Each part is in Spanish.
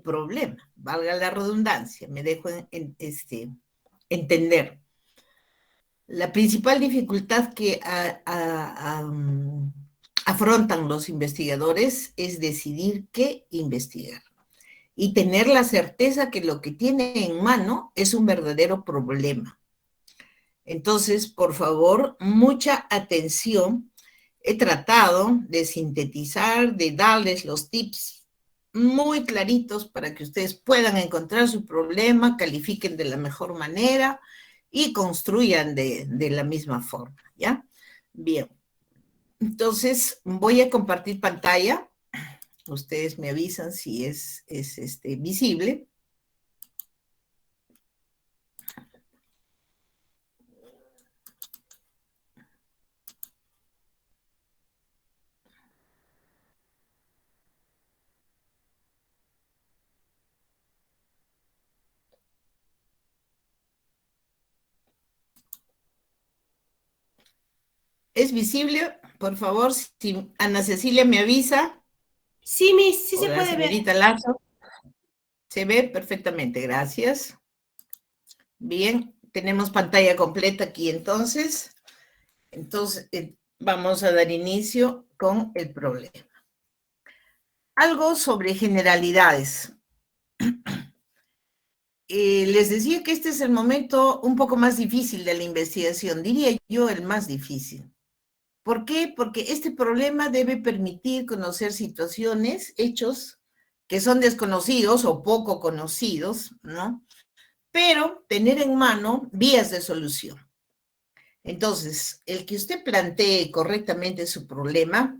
el problema, valga la redundancia, me dejo entender. La principal dificultad que afrontan los investigadores es decidir qué investigar y tener la certeza que lo que tiene en mano es un verdadero problema. Entonces, por favor, mucha atención. He tratado de sintetizar, de darles los tips muy claritos para que ustedes puedan encontrar su problema, califiquen de la mejor manera y construyan de la misma forma, ¿ya? Bien. Entonces, voy a compartir pantalla. Ustedes me avisan si es visible. ¿Es visible? Por favor, si Ana Cecilia me avisa. Sí, Miss, sí se puede ver. Señorita Lazo. Se ve perfectamente, gracias. Bien, tenemos pantalla completa aquí entonces. Entonces, vamos a dar inicio con el problema. Algo sobre generalidades. Les decía que este es el momento un poco más difícil de la investigación, diría yo el más difícil. ¿Por qué? Porque este problema debe permitir conocer situaciones, hechos que son desconocidos o poco conocidos, ¿no? Pero tener en mano vías de solución. Entonces, el que usted plantee correctamente su problema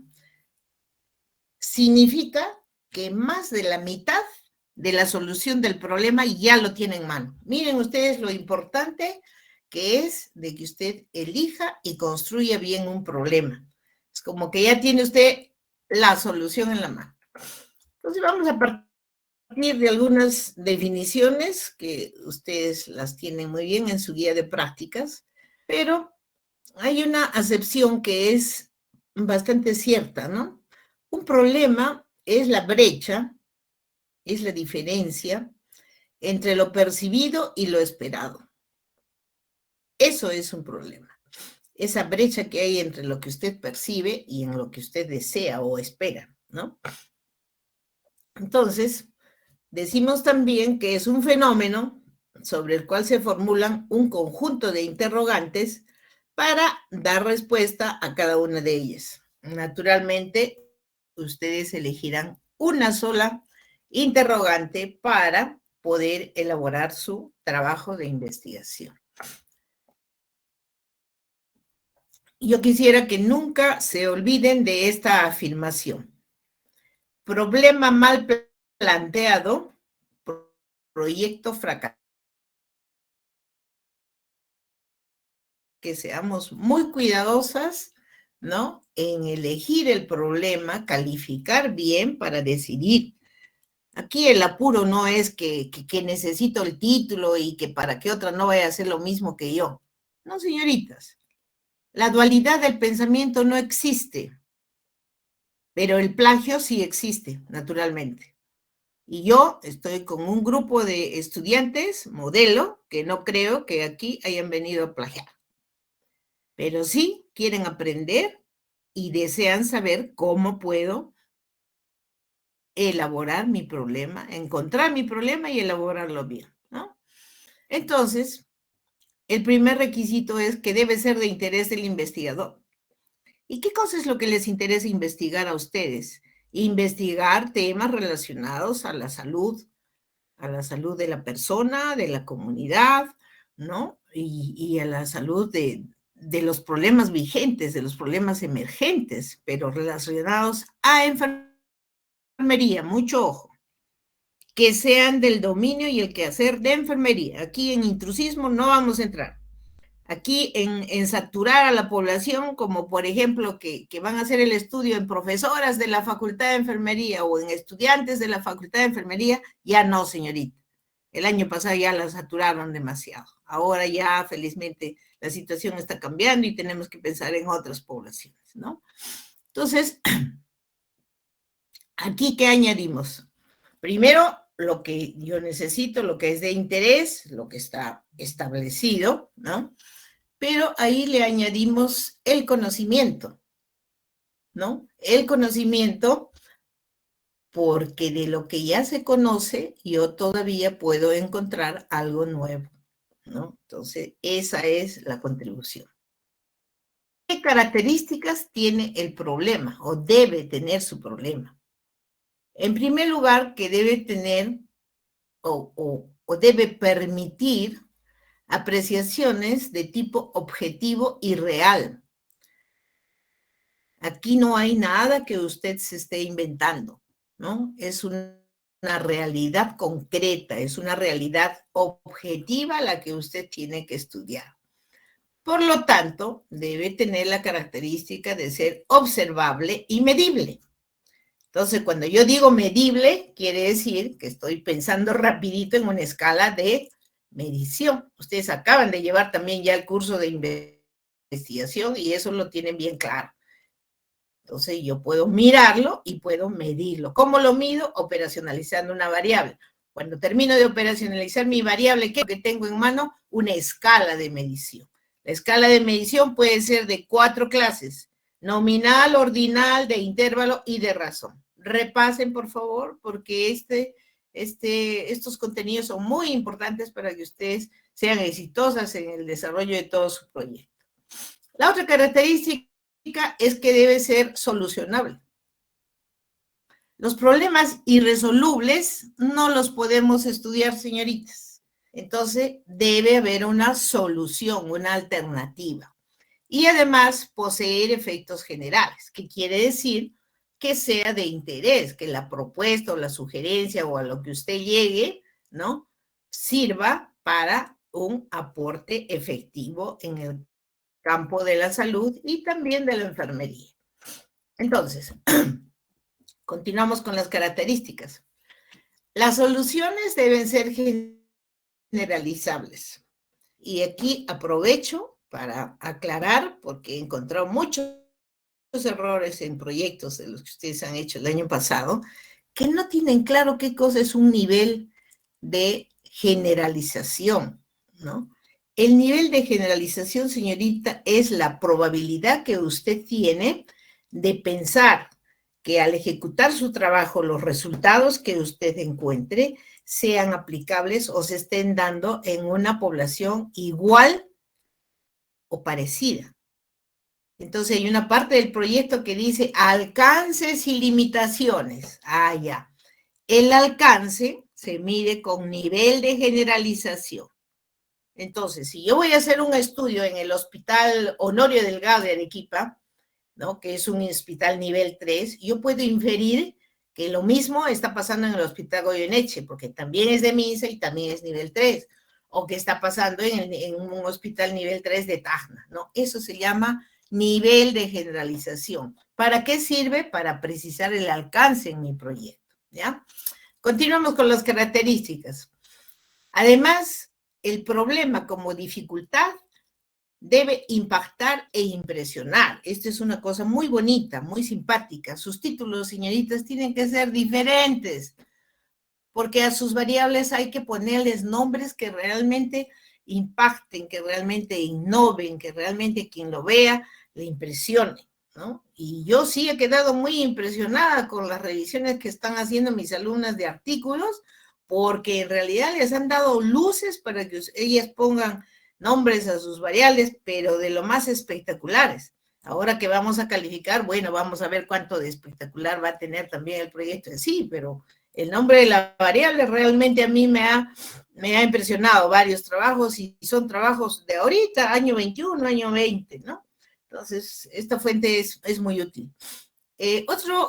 significa que más de la mitad de la solución del problema ya lo tiene en mano. Miren ustedes lo importante que es de que usted elija y construya bien un problema. Es como que ya tiene usted la solución en la mano. Entonces vamos a partir de algunas definiciones que ustedes las tienen muy bien en su guía de prácticas, pero hay una acepción que es bastante cierta, ¿no? Un problema es la brecha, es la diferencia entre lo percibido y lo esperado. Eso es un problema. Esa brecha que hay entre lo que usted percibe y en lo que usted desea o espera, ¿no? Entonces, decimos también que es un fenómeno sobre el cual se formulan un conjunto de interrogantes para dar respuesta a cada una de ellas. Naturalmente, ustedes elegirán una sola interrogante para poder elaborar su trabajo de investigación. Yo quisiera que nunca se olviden de esta afirmación. Problema mal planteado, proyecto fracasado. Que seamos muy cuidadosas, ¿no? En elegir el problema, calificar bien para decidir. Aquí el apuro no es que necesito el título y que para que otra no vaya a hacer lo mismo que yo. No, señoritas. La dualidad del pensamiento no existe, pero el plagio sí existe, naturalmente. Y yo estoy con un grupo de estudiantes, modelo, que no creo que aquí hayan venido a plagiar. Pero sí quieren aprender y desean saber cómo puedo elaborar mi problema, encontrar mi problema y elaborarlo bien, ¿no? Entonces, el primer requisito es que debe ser de interés del investigador. ¿Y qué cosa es lo que les interesa investigar a ustedes? Investigar temas relacionados a la salud de la persona, de la comunidad, ¿no? Y a la salud de los problemas vigentes, de los problemas emergentes, pero relacionados a enfermería, mucho ojo, que sean del dominio y el quehacer de enfermería. Aquí en intrusismo no vamos a entrar. Aquí en saturar a la población, como por ejemplo que van a hacer el estudio en profesoras de la Facultad de Enfermería o en estudiantes de la Facultad de Enfermería, ya no, señorita. El año pasado ya la saturaron demasiado. Ahora ya, felizmente, la situación está cambiando y tenemos que pensar en otras poblaciones, ¿no? Entonces, aquí, ¿qué añadimos? Primero, lo que yo necesito, lo que es de interés, lo que está establecido, ¿no? Pero ahí le añadimos el conocimiento, ¿no? El conocimiento, porque de lo que ya se conoce, yo todavía puedo encontrar algo nuevo, ¿no? Entonces, esa es la contribución. ¿Qué características tiene el problema o debe tener su problema? En primer lugar, que debe tener o debe permitir apreciaciones de tipo objetivo y real. Aquí no hay nada que usted se esté inventando, ¿no? Es una realidad concreta, es una realidad objetiva la que usted tiene que estudiar. Por lo tanto, debe tener la característica de ser observable y medible. Entonces, cuando yo digo medible, quiere decir que estoy pensando rapidito en una escala de medición. Ustedes acaban de llevar también ya el curso de investigación y eso lo tienen bien claro. Entonces, yo puedo mirarlo y puedo medirlo. ¿Cómo lo mido? Operacionalizando una variable. Cuando termino de operacionalizar mi variable, ¿qué es lo que tengo en mano? Una escala de medición. La escala de medición puede ser de 4 clases: nominal, ordinal, de intervalo y de razón. Repasen, por favor, porque estos contenidos son muy importantes para que ustedes sean exitosas en el desarrollo de todo su proyecto. La otra característica es que debe ser solucionable. Los problemas irresolubles no los podemos estudiar, señoritas. Entonces, debe haber una solución, una alternativa. Y además, poseer efectos generales, que quiere decir que sea de interés, que la propuesta o la sugerencia o a lo que usted llegue, ¿no?, sirva para un aporte efectivo en el campo de la salud y también de la enfermería. Entonces, continuamos con las características. Las soluciones deben ser generalizables. Y aquí aprovecho para aclarar, porque he encontrado muchos errores en proyectos de los que ustedes han hecho el año pasado, que no tienen claro qué cosa es un nivel de generalización, ¿no? El nivel de generalización, señorita, es la probabilidad que usted tiene de pensar que al ejecutar su trabajo los resultados que usted encuentre sean aplicables o se estén dando en una población igual o parecida. Entonces hay una parte del proyecto que dice alcances y limitaciones. Ah, ya. El alcance se mide con nivel de generalización. Entonces, si yo voy a hacer un estudio en el Hospital Honorio Delgado de Arequipa, ¿no?, que es un hospital nivel 3, yo puedo inferir que lo mismo está pasando en el Hospital Goyeneche, porque también es de MINSA y también es nivel 3, o que está pasando en un hospital nivel 3 de Tacna, ¿no? Eso se llama nivel de generalización. ¿Para qué sirve? Para precisar el alcance en mi proyecto, ¿ya? Continuamos con las características. Además, el problema como dificultad debe impactar e impresionar. Esta es una cosa muy bonita, muy simpática. Sus títulos, señoritas, tienen que ser diferentes, porque a sus variables hay que ponerles nombres que realmente impacten, que realmente innoven, que realmente quien lo vea le impresione, ¿no? Y yo sí he quedado muy impresionada con las revisiones que están haciendo mis alumnas de artículos, porque en realidad les han dado luces para que ellas pongan nombres a sus variables, pero de lo más espectaculares. Ahora que vamos a calificar, bueno, vamos a ver cuánto de espectacular va a tener también el proyecto en sí, pero el nombre de la variable realmente a mí me ha impresionado varios trabajos y son trabajos de ahorita, año 21, año 20, ¿no? Entonces, esta fuente es muy útil.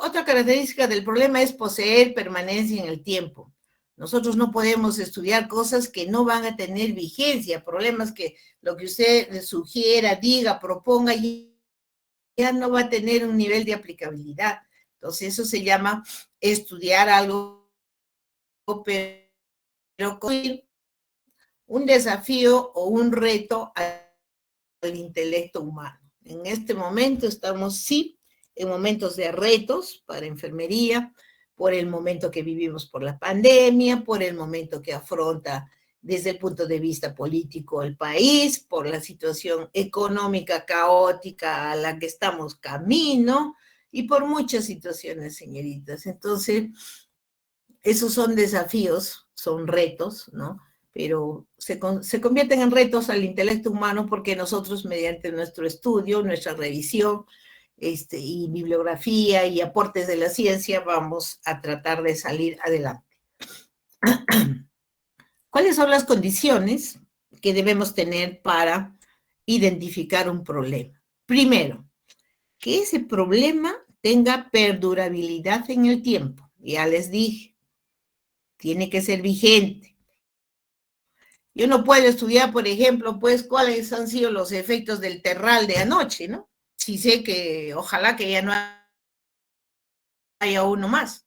Otra característica del problema es poseer permanencia en el tiempo. Nosotros no podemos estudiar cosas que no van a tener vigencia, problemas que lo que usted sugiera, diga, proponga, ya no va a tener un nivel de aplicabilidad. Entonces, eso se llama estudiar algo, pero con un desafío o un reto al intelecto humano. En este momento estamos, sí, en momentos de retos para enfermería, por el momento que vivimos por la pandemia, por el momento que afronta desde el punto de vista político el país, por la situación económica caótica a la que estamos camino y por muchas situaciones, señoritas. Entonces, esos son desafíos, son retos, ¿no? Pero se convierten en retos al intelecto humano porque nosotros, mediante nuestro estudio, nuestra revisión, y bibliografía y aportes de la ciencia, vamos a tratar de salir adelante. ¿Cuáles son las condiciones que debemos tener para identificar un problema? Primero, que ese problema tenga perdurabilidad en el tiempo. Ya les dije, tiene que ser vigente. Yo no puedo estudiar, por ejemplo, pues, cuáles han sido los efectos del terral de anoche, ¿no? Si sé que ojalá que ya no haya uno más.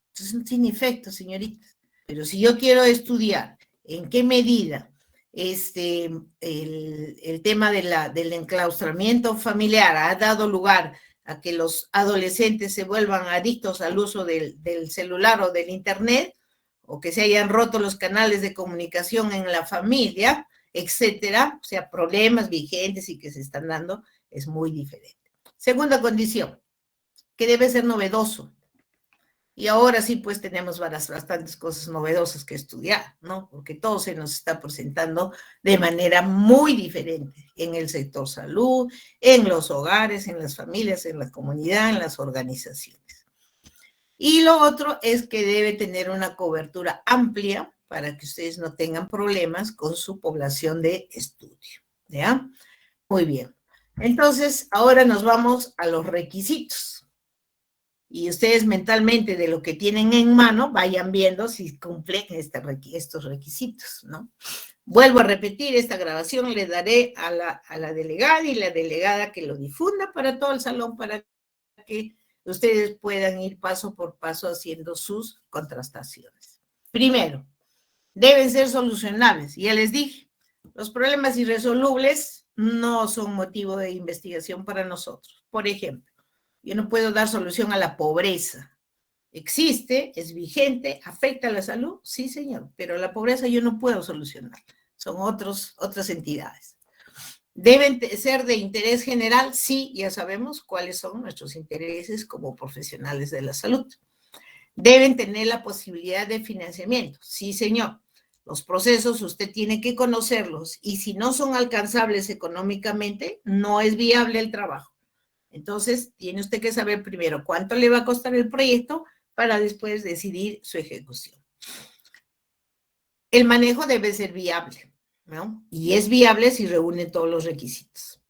Entonces no tiene efecto, señoritas. Pero si yo quiero estudiar en qué medida el tema del enclaustramiento familiar ha dado lugar a que los adolescentes se vuelvan adictos al uso del celular o del internet, o que se hayan roto los canales de comunicación en la familia, etcétera, o sea, problemas vigentes y que se están dando, es muy diferente. Segunda condición, que debe ser novedoso. Y ahora sí, pues tenemos bastantes cosas novedosas que estudiar, ¿no? Porque todo se nos está presentando de manera muy diferente en el sector salud, en los hogares, en las familias, en la comunidad, en las organizaciones. Y lo otro es que debe tener una cobertura amplia para que ustedes no tengan problemas con su población de estudio, ¿ya? Muy bien. Entonces, ahora nos vamos a los requisitos. Y ustedes mentalmente de lo que tienen en mano vayan viendo si cumplen estos requisitos, ¿no? Vuelvo a repetir, esta grabación le daré a la delegada y la delegada que lo difunda para todo el salón para que ustedes puedan ir paso por paso haciendo sus contrastaciones. Primero, deben ser solucionables. Ya les dije, los problemas irresolubles no son motivo de investigación para nosotros. Por ejemplo, yo no puedo dar solución a la pobreza. Existe, es vigente, afecta a la salud, sí, señor, pero la pobreza yo no puedo solucionar. Son otras entidades. ¿Deben ser de interés general? Sí, ya sabemos cuáles son nuestros intereses como profesionales de la salud. ¿Deben tener la posibilidad de financiamiento? Sí, señor. Los procesos usted tiene que conocerlos y si no son alcanzables económicamente, no es viable el trabajo. Entonces, tiene usted que saber primero cuánto le va a costar el proyecto para después decidir su ejecución. El manejo debe ser viable, ¿no? Y es viable si reúne todos los requisitos.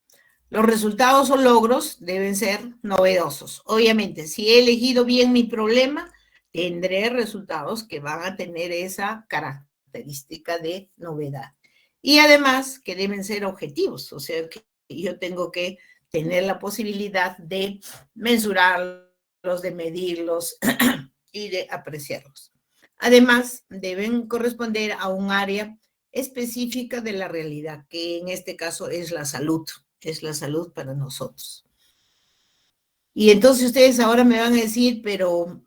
Los resultados o logros deben ser novedosos. Obviamente, si he elegido bien mi problema, tendré resultados que van a tener esa característica de novedad. Y además, que deben ser objetivos, o sea, que yo tengo que tener la posibilidad de mensurarlos, de medirlos y de apreciarlos. Además, deben corresponder a un área específica de la realidad, que en este caso es la salud para nosotros. Y entonces ustedes ahora me van a decir, pero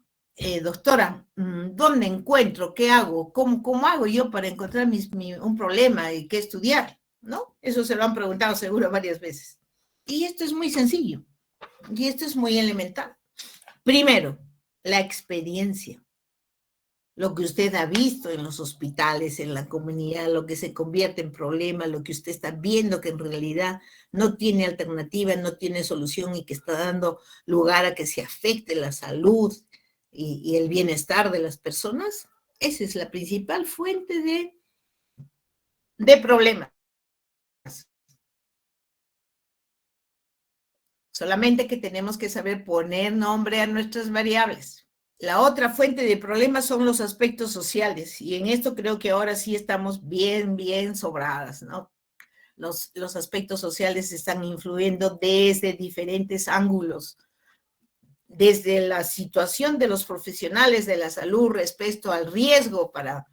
doctora, ¿dónde encuentro? ¿Qué hago? ¿Cómo hago yo para encontrar un problema y qué estudiar? ¿No? Eso se lo han preguntado seguro varias veces. Y esto es muy sencillo, y esto es muy elemental. Primero, la experiencia. Lo que usted ha visto en los hospitales, en la comunidad, lo que se convierte en problema, lo que usted está viendo que en realidad no tiene alternativa, no tiene solución y que está dando lugar a que se afecte la salud y el bienestar de las personas, esa es la principal fuente de problemas. Solamente que tenemos que saber poner nombre a nuestras variables. La otra fuente de problemas son los aspectos sociales, y en esto creo que ahora sí estamos bien sobradas, ¿no? Los aspectos sociales están influyendo desde diferentes ángulos, desde la situación de los profesionales de la salud respecto al riesgo para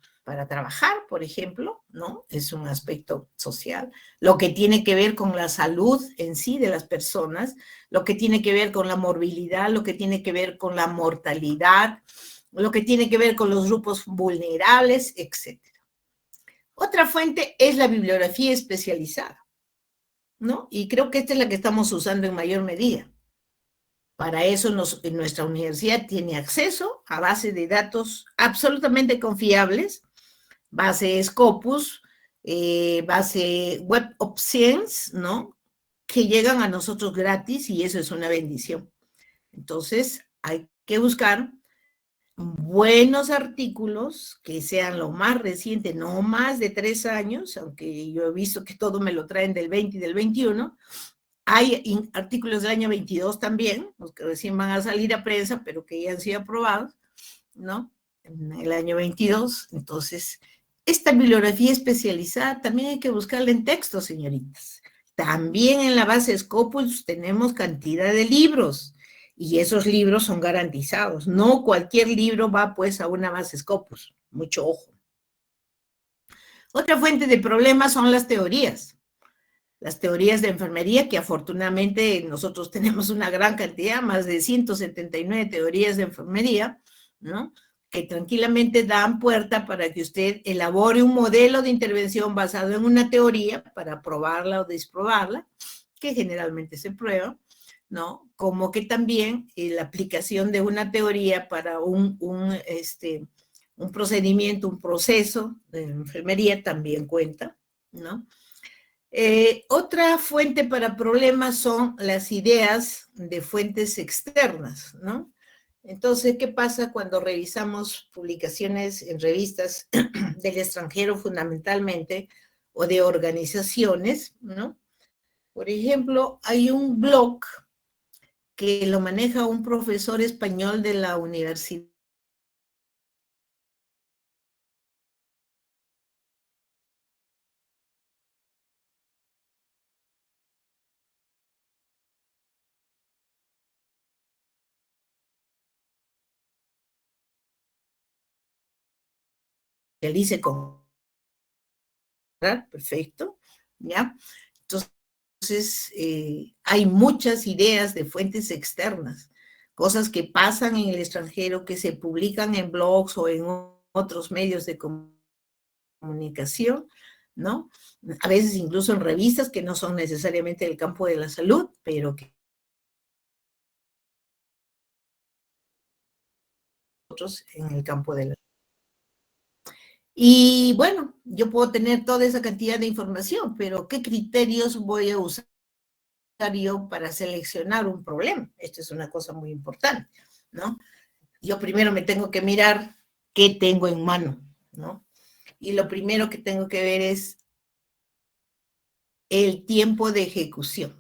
trabajar, por ejemplo, ¿no? Es un aspecto social. Lo que tiene que ver con la salud en sí de las personas, lo que tiene que ver con la morbilidad, lo que tiene que ver con la mortalidad, lo que tiene que ver con los grupos vulnerables, etc. Otra fuente es la bibliografía especializada, ¿no? Y creo que esta es la que estamos usando en mayor medida. Para eso nuestra universidad tiene acceso a bases de datos absolutamente confiables, base Scopus, base Web of Science, ¿no? Que llegan a nosotros gratis y eso es una bendición. Entonces, hay que buscar buenos artículos que sean lo más reciente, no más de 3 años, aunque yo he visto que todo me lo traen del 20 y del 21. Hay artículos del año 22 también, los que recién van a salir a prensa, pero que ya han sido aprobados, ¿no? En el año 22. Entonces, esta bibliografía especializada también hay que buscarla en textos, señoritas. También en la base Scopus tenemos cantidad de libros, y esos libros son garantizados. No cualquier libro va pues a una base Scopus, mucho ojo. Otra fuente de problemas son las teorías de enfermería, que afortunadamente nosotros tenemos una gran cantidad, más de 179 teorías de enfermería, ¿no? Que tranquilamente dan puerta para que usted elabore un modelo de intervención basado en una teoría para probarla o desprobarla, que generalmente se prueba, ¿no? Como que también la aplicación de una teoría para un procedimiento, un proceso de enfermería también cuenta, ¿no? Otra fuente para problemas son las ideas de fuentes externas, ¿no? Entonces, ¿qué pasa cuando revisamos publicaciones en revistas del extranjero fundamentalmente o de organizaciones, ¿no? Por ejemplo, hay un blog que lo maneja un profesor español de la universidad realice con... Perfecto, ¿ya? Entonces, hay muchas ideas de fuentes externas, cosas que pasan en el extranjero, que se publican en blogs o en otros medios de comunicación, ¿no? A veces incluso en revistas que no son necesariamente del campo de la salud, pero que otros en el campo de la salud. Y bueno, yo puedo tener toda esa cantidad de información, pero ¿qué criterios voy a usar yo para seleccionar un problema? Esto es una cosa muy importante, ¿no? Yo primero me tengo que mirar qué tengo en mano, ¿no? Y lo primero que tengo que ver es el tiempo de ejecución.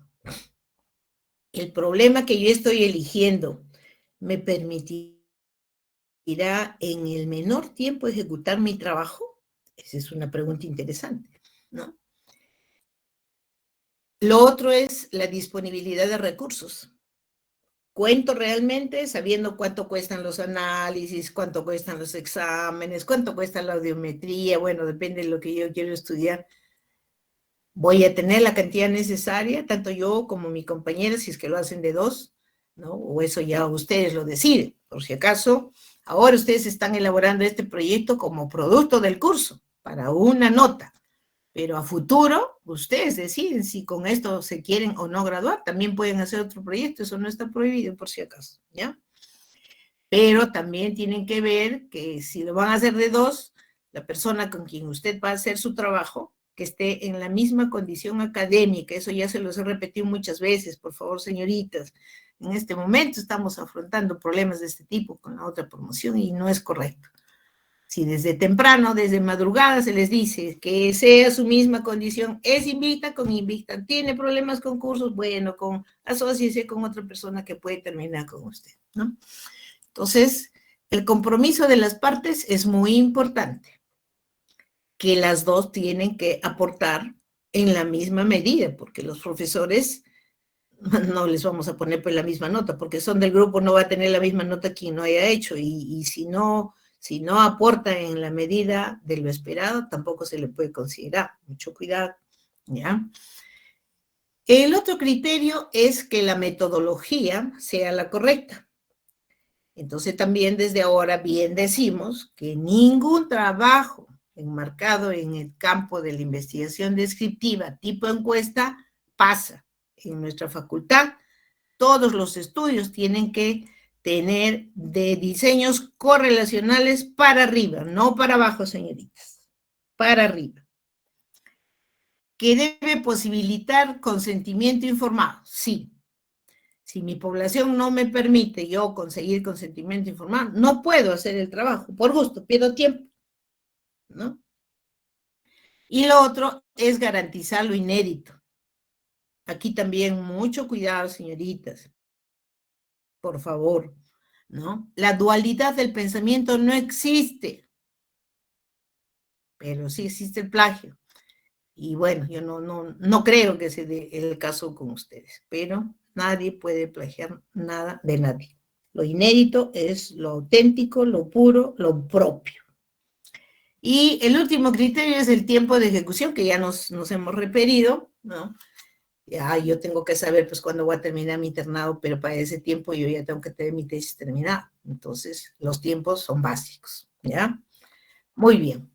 El problema que yo estoy eligiendo me permitirá en el menor tiempo ejecutar mi trabajo. Esa es una pregunta interesante, ¿no? Lo otro es la disponibilidad de recursos. Cuento realmente sabiendo cuánto cuestan los análisis, cuánto cuestan los exámenes, cuánto cuesta la audiometría, bueno, depende de lo que yo quiero estudiar. Voy a tener la cantidad necesaria, tanto yo como mi compañera, si es que lo hacen de 2, ¿no? O eso ya ustedes lo deciden. Por si acaso, ahora ustedes están elaborando este proyecto como producto del curso, para una nota. Pero a futuro, ustedes deciden si con esto se quieren o no graduar. También pueden hacer otro proyecto, eso no está prohibido por si acaso, ¿ya? Pero también tienen que ver que si lo van a hacer de 2, la persona con quien usted va a hacer su trabajo, que esté en la misma condición académica, eso ya se los he repetido muchas veces, por favor, señoritas, en este momento estamos afrontando problemas de este tipo con la otra promoción y no es correcto. Si desde temprano, desde madrugada se les dice que sea su misma condición, es invicta con invicta, tiene problemas con cursos, bueno, asóciese con otra persona que puede terminar con usted, ¿no? Entonces, el compromiso de las partes es muy importante, que las dos tienen que aportar en la misma medida, porque los profesores no les vamos a poner pues la misma nota, porque son del grupo, no va a tener la misma nota quien no haya hecho, y si no aporta en la medida de lo esperado, tampoco se le puede considerar. Mucho cuidado, ¿ya? El otro criterio es que la metodología sea la correcta. Entonces también desde ahora bien decimos que ningún trabajo enmarcado en el campo de la investigación descriptiva tipo encuesta pasa. En nuestra facultad todos los estudios tienen que tener de diseños correlacionales para arriba, no para abajo, señoritas, para arriba. ¿Que debe posibilitar consentimiento informado? Sí. Si mi población no me permite yo conseguir consentimiento informado, no puedo hacer el trabajo, por gusto, pierdo tiempo, ¿no? Y lo otro es garantizar lo inédito. Aquí también mucho cuidado, señoritas, por favor, ¿no? La dualidad del pensamiento no existe, pero sí existe el plagio. Y bueno, yo no creo que se dé el caso con ustedes, pero nadie puede plagiar nada de nadie. Lo inédito es lo auténtico, lo puro, lo propio. Y el último criterio es el tiempo de ejecución, que ya nos hemos referido, ¿no? Ya yo tengo que saber pues cuándo voy a terminar mi internado, pero para ese tiempo yo ya tengo que tener mi tesis terminada. Entonces, los tiempos son básicos, ¿ya? Muy bien.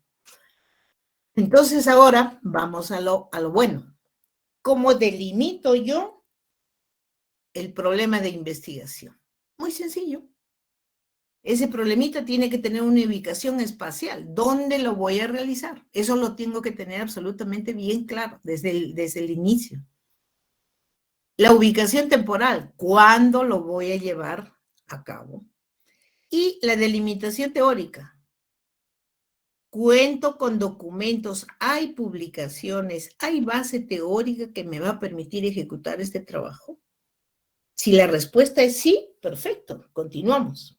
Entonces, ahora vamos a lo bueno. ¿Cómo delimito yo el problema de investigación? Muy sencillo. Ese problemita tiene que tener una ubicación espacial. ¿Dónde lo voy a realizar? Eso lo tengo que tener absolutamente bien claro desde el inicio. La ubicación temporal, ¿cuándo lo voy a llevar a cabo? Y la delimitación teórica. Cuento con documentos, hay publicaciones, hay base teórica que me va a permitir ejecutar este trabajo. Si la respuesta es sí, perfecto, continuamos.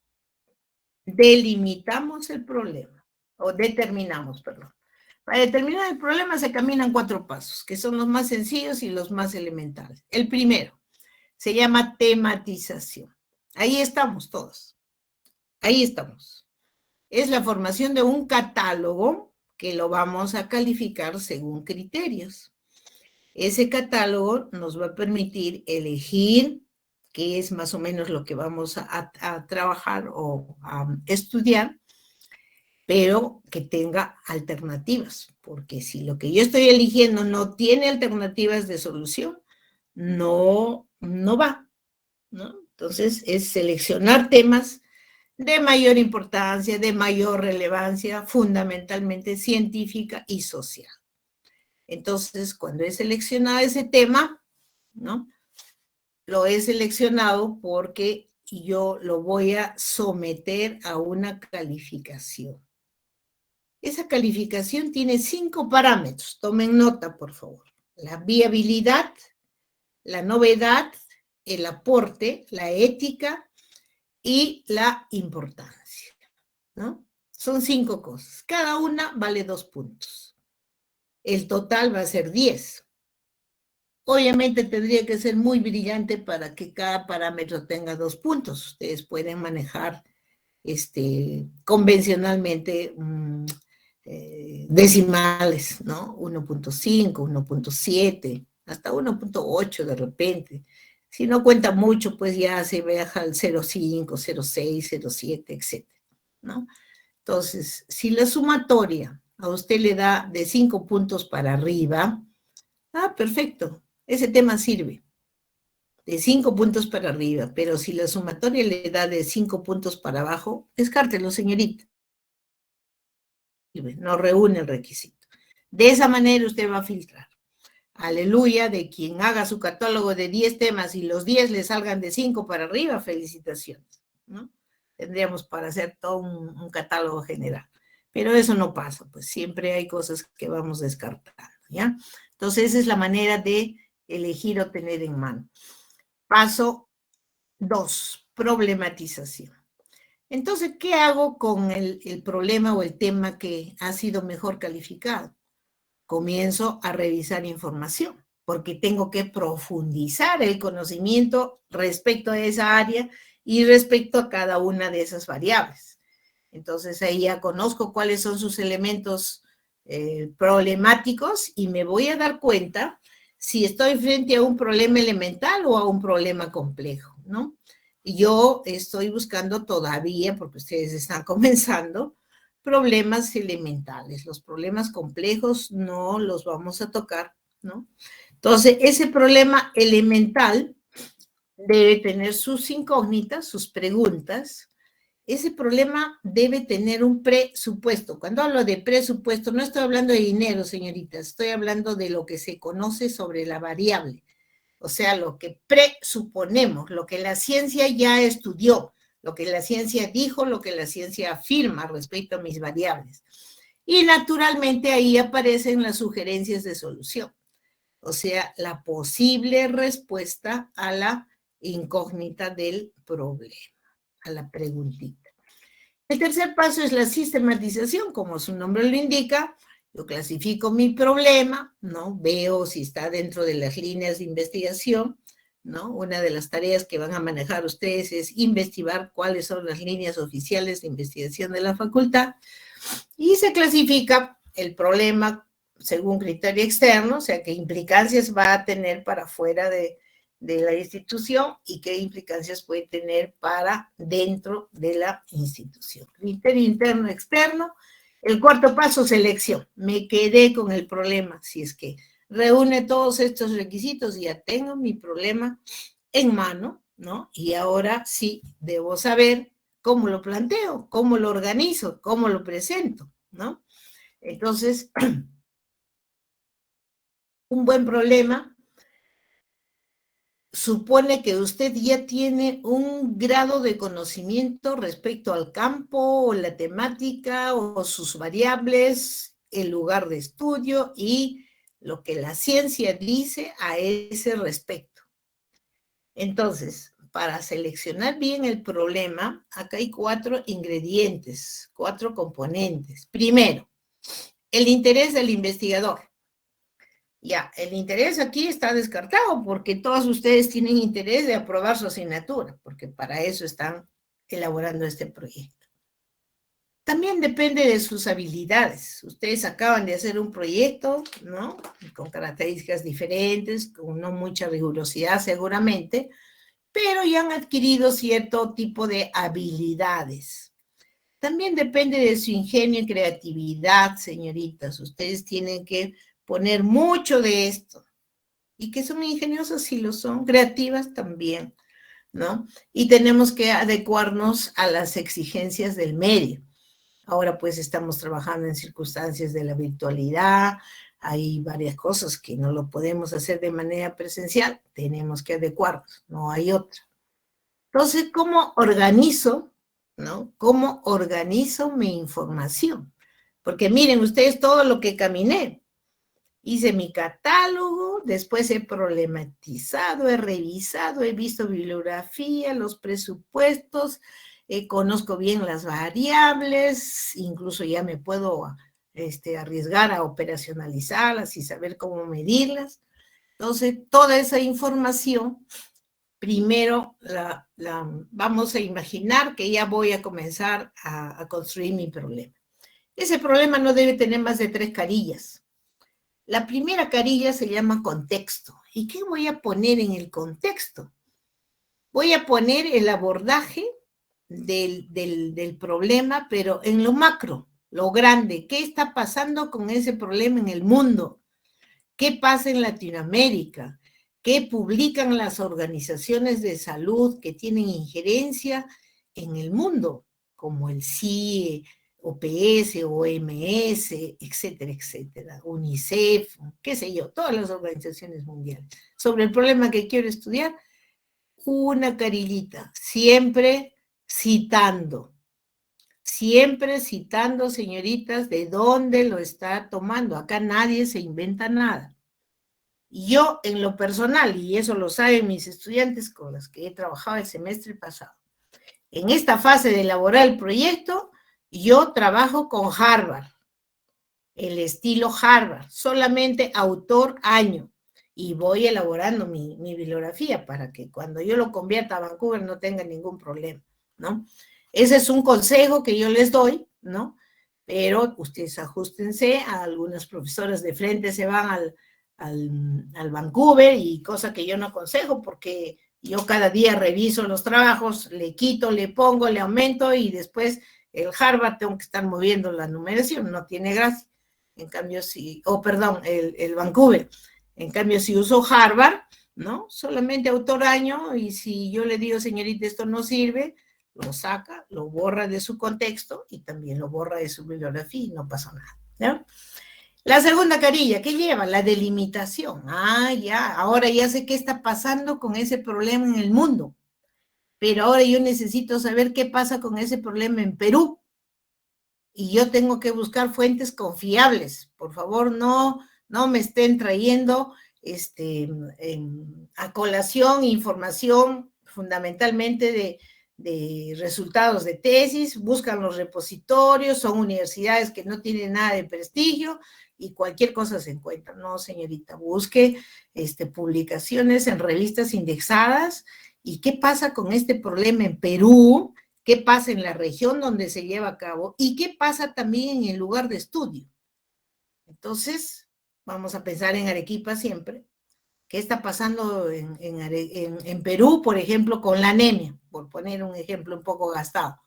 Delimitamos el problema, o determinamos, perdón. Para determinar el problema se caminan 4 pasos, que son los más sencillos y los más elementales. El primero se llama tematización. Ahí estamos todos. Ahí estamos. Es la formación de un catálogo que lo vamos a calificar según criterios. Ese catálogo nos va a permitir elegir qué es más o menos lo que vamos a trabajar o a estudiar, pero que tenga alternativas, porque si lo que yo estoy eligiendo no tiene alternativas de solución, no va, ¿no? Entonces, es seleccionar temas de mayor importancia, de mayor relevancia, fundamentalmente científica y social. Entonces, cuando he seleccionado ese tema, ¿no? Lo he seleccionado porque yo lo voy a someter a una calificación. Esa calificación tiene 5 parámetros. Tomen nota, por favor. La viabilidad, la novedad, el aporte, la ética y la importancia, ¿no? Son 5 cosas. Cada una vale 2 puntos. El total va a ser 10. Obviamente tendría que ser muy brillante para que cada parámetro tenga 2 puntos. Ustedes pueden manejar convencionalmente decimales, ¿no? 1.5, 1.7, hasta 1.8 de repente. Si no cuenta mucho, pues ya se baja al 0.5, 0.6, 0.7, etc., ¿no? Entonces, si la sumatoria a usted le da de 5 puntos para arriba, perfecto, ese tema sirve. De 5 puntos para arriba, pero si la sumatoria le da de 5 puntos para abajo, descártelo, señorita. No reúne el requisito. De esa manera usted va a filtrar. Aleluya, de quien haga su catálogo de 10 temas y los 10 le salgan de 5 para arriba, felicitaciones, ¿no? Tendríamos para hacer todo un catálogo general. Pero eso no pasa, pues siempre hay cosas que vamos descartando, ¿ya? Entonces esa es la manera de elegir o tener en mano. Paso 2, problematización. Entonces, ¿qué hago con el problema o el tema que ha sido mejor calificado? Comienzo a revisar información, porque tengo que profundizar el conocimiento respecto a esa área y respecto a cada una de esas variables. Entonces, ahí ya conozco cuáles son sus elementos problemáticos y me voy a dar cuenta si estoy frente a un problema elemental o a un problema complejo, ¿no? Yo estoy buscando todavía, porque ustedes están comenzando, problemas elementales. Los problemas complejos no los vamos a tocar, ¿no? Entonces, ese problema elemental debe tener sus incógnitas, sus preguntas. Ese problema debe tener un presupuesto. Cuando hablo de presupuesto, no estoy hablando de dinero, señoritas, estoy hablando de lo que se conoce sobre la variable. O sea, lo que presuponemos, lo que la ciencia ya estudió, lo que la ciencia dijo, lo que la ciencia afirma respecto a mis variables. Y naturalmente ahí aparecen las sugerencias de solución. O sea, la posible respuesta a la incógnita del problema, a la preguntita. El tercer paso es la sistematización, como su nombre lo indica. Yo clasifico mi problema, ¿no? Veo si está dentro de las líneas de investigación, ¿no? Una de las tareas que van a manejar ustedes es investigar cuáles son las líneas oficiales de investigación de la facultad y se clasifica el problema según criterio externo, o sea, qué implicancias va a tener para fuera de la institución y qué implicancias puede tener para dentro de la institución. Criterio interno, externo. El cuarto paso, selección. Me quedé con el problema, si es que reúne todos estos requisitos, ya tengo mi problema en mano, ¿no? Y ahora sí debo saber cómo lo planteo, cómo lo organizo, cómo lo presento, ¿no? Entonces, un buen problema supone que usted ya tiene un grado de conocimiento respecto al campo o la temática o sus variables, el lugar de estudio y lo que la ciencia dice a ese respecto. Entonces, para seleccionar bien el problema, acá hay 4 ingredientes, 4 componentes. Primero, el interés del investigador. Ya, el interés aquí está descartado porque todos ustedes tienen interés de aprobar su asignatura, porque para eso están elaborando este proyecto. También depende de sus habilidades. Ustedes acaban de hacer un proyecto, ¿no? Con características diferentes, con no mucha rigurosidad seguramente, pero ya han adquirido cierto tipo de habilidades. También depende de su ingenio y creatividad, señoritas. Ustedes tienen que poner mucho de esto. Y que son ingeniosas, sí lo son, creativas también, ¿no? Y tenemos que adecuarnos a las exigencias del medio. Ahora pues estamos trabajando en circunstancias de la virtualidad, hay varias cosas que no lo podemos hacer de manera presencial, tenemos que adecuarnos, no hay otra. Entonces, ¿cómo organizo, no? ¿Cómo organizo mi información? Porque miren ustedes todo lo que caminé. Hice mi catálogo, después he problematizado, he revisado, he visto bibliografía, los presupuestos, conozco bien las variables, incluso ya me puedo arriesgar a operacionalizarlas y saber cómo medirlas. Entonces, toda esa información, primero vamos a imaginar que ya voy a comenzar a construir mi problema. Ese problema no debe tener más de 3 carillas. La primera carilla se llama contexto. ¿Y qué voy a poner en el contexto? Voy a poner el abordaje del problema, pero en lo macro, lo grande. ¿Qué está pasando con ese problema en el mundo? ¿Qué pasa en Latinoamérica? ¿Qué publican las organizaciones de salud que tienen injerencia en el mundo? Como el CIE, OPS, OMS, etcétera, etcétera, UNICEF, qué sé yo, todas las organizaciones mundiales. Sobre el problema que quiero estudiar, una carillita, siempre citando, señoritas, de dónde lo está tomando. Acá nadie se inventa nada. Yo, en lo personal, y eso lo saben mis estudiantes con los que he trabajado el semestre pasado, en esta fase de elaborar el proyecto, yo trabajo con Harvard, el estilo Harvard, solamente autor, año, y voy elaborando mi bibliografía para que cuando yo lo convierta a Vancouver no tenga ningún problema, ¿no? Ese es un consejo que yo les doy, ¿no? Pero ustedes ajustense, a algunas profesoras de frente se van al Vancouver y cosa que yo no aconsejo porque Yo cada día reviso los trabajos, le quito, le pongo, le aumento y después el Harvard tengo que estar moviendo la numeración, no tiene gracia. En cambio, el Vancouver. En cambio, si uso Harvard, ¿no? Solamente autor año, y si yo le digo, señorita, esto no sirve, lo saca, lo borra de su contexto y también lo borra de su bibliografía y no pasa nada, ¿ya? La segunda carilla, ¿qué lleva? La delimitación. Ya, ahora ya sé qué está pasando con ese problema en el mundo, pero ahora yo necesito saber qué pasa con ese problema en Perú. Y yo tengo que buscar fuentes confiables. Por favor, no me estén trayendo a colación información fundamentalmente de resultados de tesis, buscan los repositorios, son universidades que no tienen nada de prestigio y cualquier cosa se encuentra. No, señorita, busque publicaciones en revistas indexadas. ¿Y qué pasa con este problema en Perú? ¿Qué pasa en la región donde se lleva a cabo? ¿Y qué pasa también en el lugar de estudio? Entonces, vamos a pensar en Arequipa siempre. ¿Qué está pasando en Perú, por ejemplo, con la anemia? Por poner un ejemplo un poco gastado.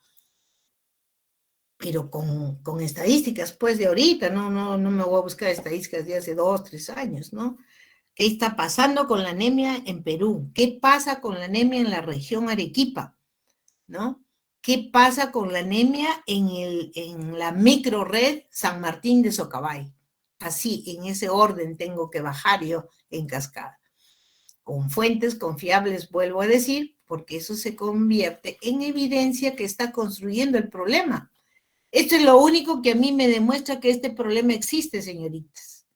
Pero con estadísticas, pues, de ahorita, no me voy a buscar estadísticas de hace 2, 3 años, ¿no? ¿Qué está pasando con la anemia en Perú? ¿Qué pasa con la anemia en la región Arequipa? ¿No? ¿Qué pasa con la anemia en la microred San Martín de Socabay? Así, en ese orden tengo que bajar yo en cascada. Con fuentes confiables, vuelvo a decir, porque eso se convierte en evidencia que está construyendo el problema. Esto es lo único que a mí me demuestra que este problema existe, señoritas.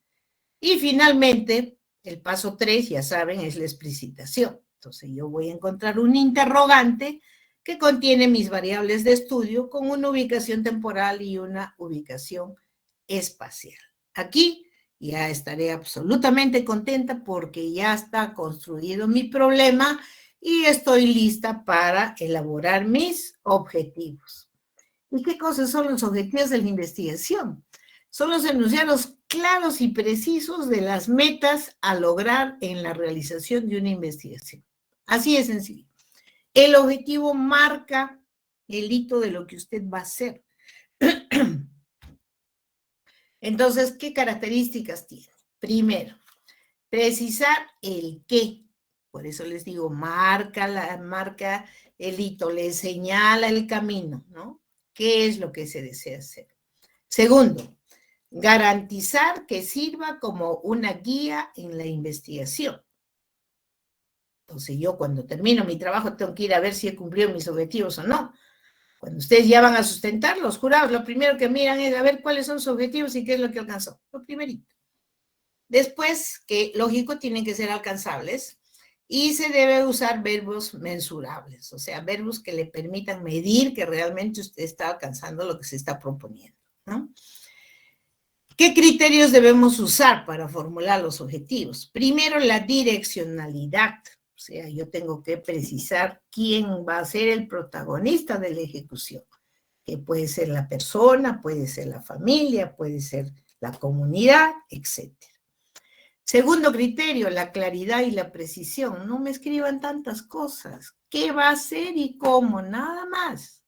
Y finalmente, el paso 3, ya saben, es la explicitación. Entonces yo voy a encontrar un interrogante que contiene mis variables de estudio con una ubicación temporal y una ubicación espacial. Aquí ya estaré absolutamente contenta porque ya está construido mi problema y estoy lista para elaborar mis objetivos. ¿Y qué cosas son los objetivos de la investigación? Son los enunciados claros y precisos de las metas a lograr en la realización de una investigación. Así de sencillo. El objetivo marca el hito de lo que usted va a hacer. Entonces, ¿qué características tiene? Primero, precisar el qué. Por eso les digo, marca el hito, le señala el camino, ¿no? ¿Qué es lo que se desea hacer? Segundo, garantizar que sirva como una guía en la investigación. Entonces yo cuando termino mi trabajo tengo que ir a ver si he cumplido mis objetivos o no. Cuando ustedes ya van a sustentar, los jurados, lo primero que miran es a ver cuáles son sus objetivos y qué es lo que alcanzó. Lo primerito. Después, que lógico, tienen que ser alcanzables y se debe usar verbos mensurables, o sea, verbos que le permitan medir que realmente usted está alcanzando lo que se está proponiendo, ¿no? ¿Qué criterios debemos usar para formular los objetivos? Primero, la direccionalidad. O sea, yo tengo que precisar quién va a ser el protagonista de la ejecución, que puede ser la persona, puede ser la familia, puede ser la comunidad, etc. Segundo criterio, la claridad y la precisión. No me escriban tantas cosas. ¿Qué va a hacer y cómo? Nada más.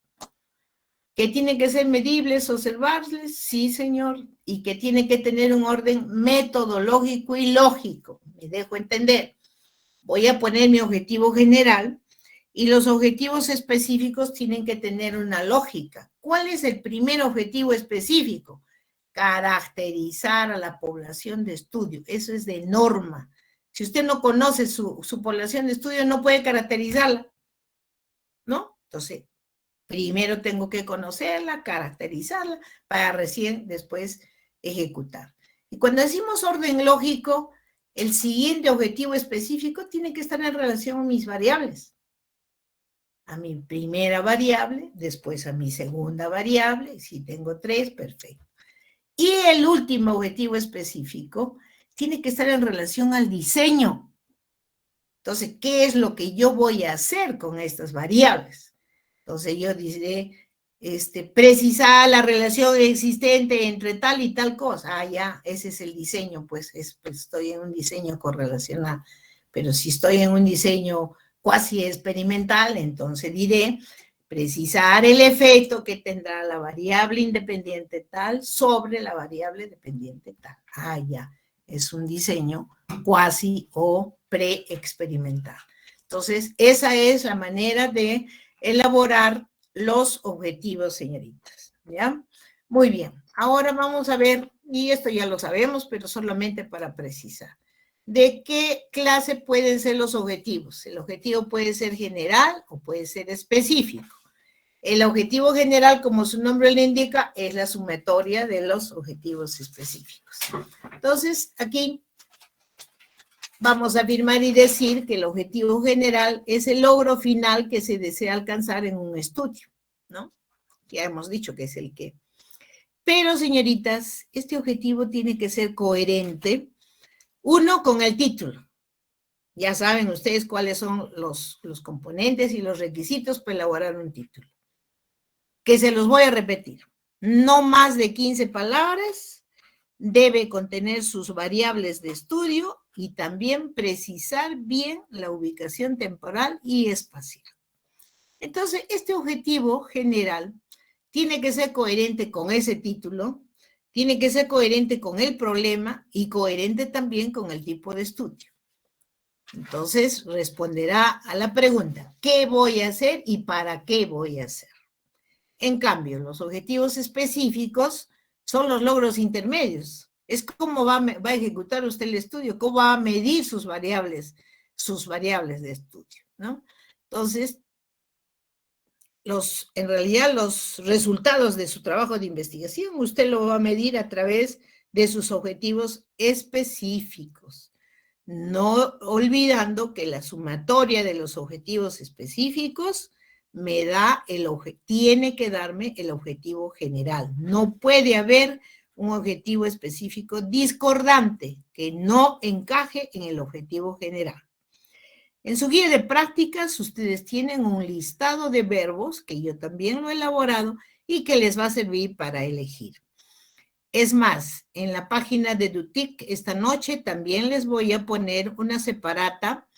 ¿Que tiene que ser medibles, observables? Sí, señor. Y que tiene que tener un orden metodológico y lógico. Me dejo entender. Voy a poner mi objetivo general y los objetivos específicos tienen que tener una lógica. ¿Cuál es el primer objetivo específico? Caracterizar a la población de estudio. Eso es de norma. Si usted no conoce su población de estudio, no puede caracterizarla, ¿no? Entonces, primero tengo que conocerla, caracterizarla, para recién después ejecutar. Y cuando decimos orden lógico, el siguiente objetivo específico tiene que estar en relación a mis variables. A mi primera variable, después a mi segunda variable, si tengo 3, perfecto. Y el último objetivo específico tiene que estar en relación al diseño. Entonces, ¿qué es lo que yo voy a hacer con estas variables? Entonces, yo diré, precisar la relación existente entre tal y tal cosa. Ya, ese es el diseño, pues estoy en un diseño correlacional. Pero si estoy en un diseño cuasi experimental, entonces diré precisar el efecto que tendrá la variable independiente tal sobre la variable dependiente tal. Ah, ya, es un diseño cuasi o pre-experimental. Entonces, esa es la manera de elaborar los objetivos, señoritas, ¿ya? Muy bien, ahora vamos a ver, y esto ya lo sabemos, pero solamente para precisar. ¿De qué clase pueden ser los objetivos? El objetivo puede ser general o puede ser específico. El objetivo general, como su nombre le indica, es la sumatoria de los objetivos específicos. Entonces, aquí vamos a afirmar y decir que el objetivo general es el logro final que se desea alcanzar en un estudio, ¿no? Ya hemos dicho que es el qué. Pero, señoritas, este objetivo tiene que ser coherente, uno, con el título. Ya saben ustedes cuáles son los componentes y los requisitos para elaborar un título. Que se los voy a repetir. No más de 15 palabras, debe contener sus variables de estudio y también precisar bien la ubicación temporal y espacial. Entonces, este objetivo general tiene que ser coherente con ese título, tiene que ser coherente con el problema y coherente también con el tipo de estudio. Entonces, responderá a la pregunta, ¿qué voy a hacer y para qué voy a hacer? En cambio, los objetivos específicos son los logros intermedios. Es cómo va a ejecutar usted el estudio, cómo va a medir sus variables de estudio, ¿no? Entonces, en realidad los resultados de su trabajo de investigación usted lo va a medir a través de sus objetivos específicos, no olvidando que la sumatoria de los objetivos específicos tiene que darme el objetivo general. No puede haber un objetivo específico discordante que no encaje en el objetivo general. En su guía de prácticas, ustedes tienen un listado de verbos, que yo también lo he elaborado, y que les va a servir para elegir. Es más, en la página de Dutic esta noche también les voy a poner una separata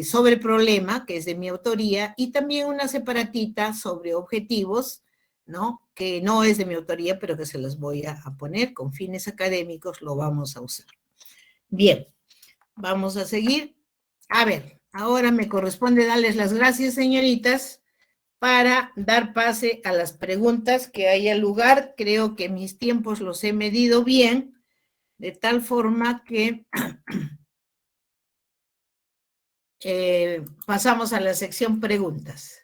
sobre problema, que es de mi autoría, y también una separatita sobre objetivos, ¿no? Que no es de mi autoría, pero que se los voy a poner con fines académicos, lo vamos a usar. Bien, vamos a seguir. A ver, ahora me corresponde darles las gracias, señoritas, para dar pase a las preguntas que haya lugar. Creo que mis tiempos los he medido bien, de tal forma que pasamos a la sección preguntas.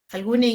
¿Alguna